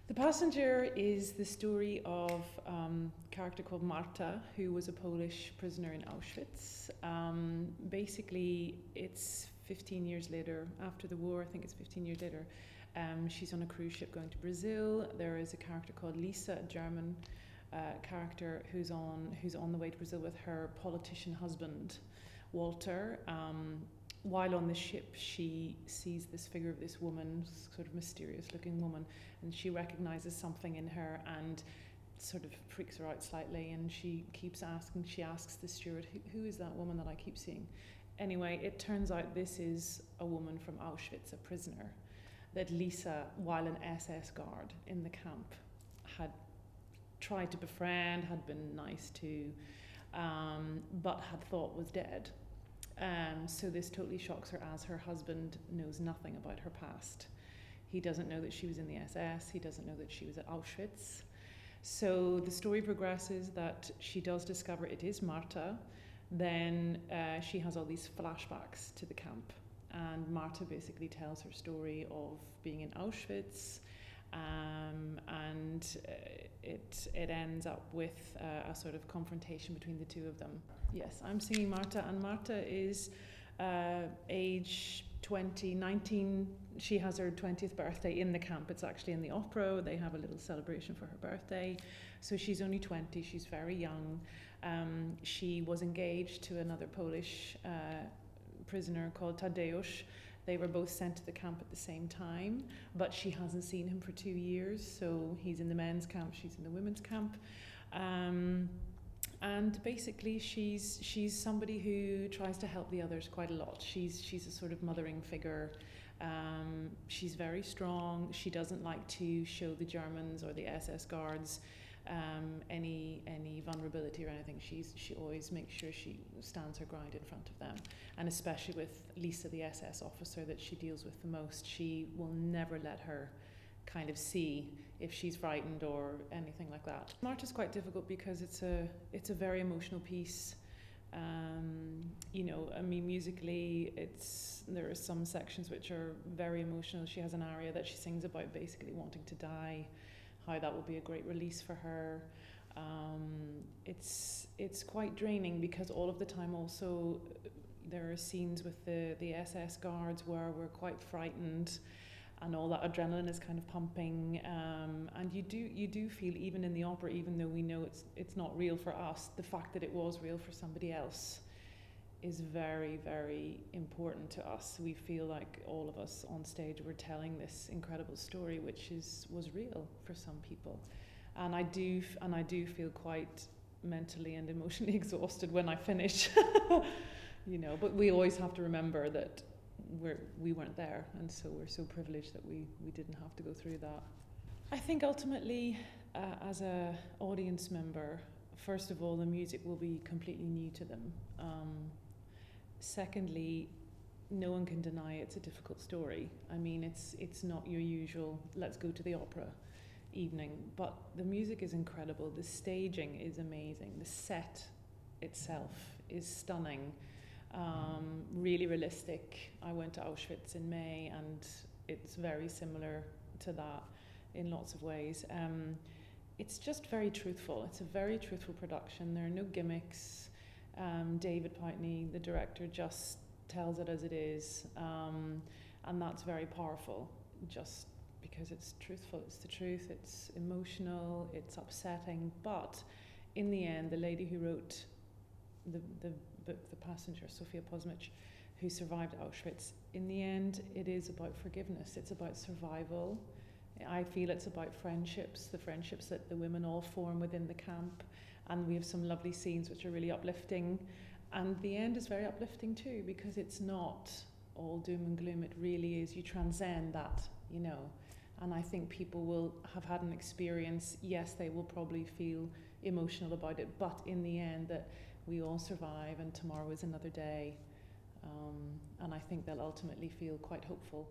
The Passenger is the story of a character called Marta, who was a Polish prisoner in Auschwitz. Basically, it's 15 years later, after the war, I think it's 15 years later. She's on a cruise ship going to Brazil. There is a character called Lisa, a German character, who's on the way to Brazil with her politician husband, Walter. While on the ship, she sees this figure of this woman, sort of mysterious-looking woman, and she recognizes something in her and sort of freaks her out slightly, and she keeps asking, she asks the steward, who is that woman that I keep seeing? Anyway, it turns out this is a woman from Auschwitz, a prisoner, that Lisa, while an SS guard in the camp, had tried to befriend, had been nice to, but had thought was dead. So this totally shocks her, as her husband knows nothing about her past. He doesn't know that she was in the SS, he doesn't know that she was at Auschwitz. So the story progresses that she does discover it is Marta. Then she has all these flashbacks to the camp, and Marta basically tells her story of being in Auschwitz, and it ends up with a sort of confrontation between the two of them. Yes, I'm singing Marta, and Marta is age 20, 19. She has her 20th birthday in the camp. It's actually in the opera. They have a little celebration for her birthday. So she's only 20. She's very young. She was engaged to another Polish prisoner called Tadeusz. They were both sent to the camp at the same time, but she hasn't seen him for 2 years. So he's in the men's camp, she's in the women's camp. And basically she's somebody who tries to help the others quite a lot. She's a sort of mothering figure. She's very strong. She doesn't like to show the Germans or the SS guards any vulnerability or anything. She always makes sure she stands her ground in front of them, and especially with Lisa, the SS officer that she deals with the most, she will never let her kind of see if she's frightened or anything like that. Marta's quite difficult because it's a very emotional piece. I mean, musically, there are some sections which are very emotional. She has an aria that she sings about basically wanting to die, how that will be a great release for her. It's quite draining because all of the time also there are scenes with the SS guards where we're quite frightened, and all that adrenaline is kind of pumping, and you do feel, even in the opera, even though we know it's not real for us, the fact that it was real for somebody else is very, very important to us. We feel like all of us on stage were telling this incredible story, which was real for some people, and I do feel quite mentally and emotionally exhausted when I finish. But we always have to remember that we weren't there, and so we're so privileged that we didn't have to go through that. I think ultimately, as a audience member, first of all, the music will be completely new to them. Secondly, no one can deny it's a difficult story. I mean, it's not your usual let's go to the opera evening, but the music is incredible, the staging is amazing, the set itself is stunning, really realistic. I went to Auschwitz in May, and it's very similar to that in lots of ways. It's just very truthful. It's a very truthful production. There are no gimmicks. David Poutney, the director, just tells it as it is, and that's very powerful, just because it's truthful. It's the truth. It's emotional. It's upsetting. But in the end, the lady who wrote the book, The Passenger, Sofia Pozmich, who survived Auschwitz, in the end, it is about forgiveness. It's about survival. I feel it's about friendships, the friendships that the women all form within the camp, and we have some lovely scenes which are really uplifting, and the end is very uplifting too, because it's not all doom and gloom. It really is, you transcend that, and I think people will have had an experience. Yes, they will probably feel emotional about it, but in the end, that we all survive, and tomorrow is another day, and I think they'll ultimately feel quite hopeful.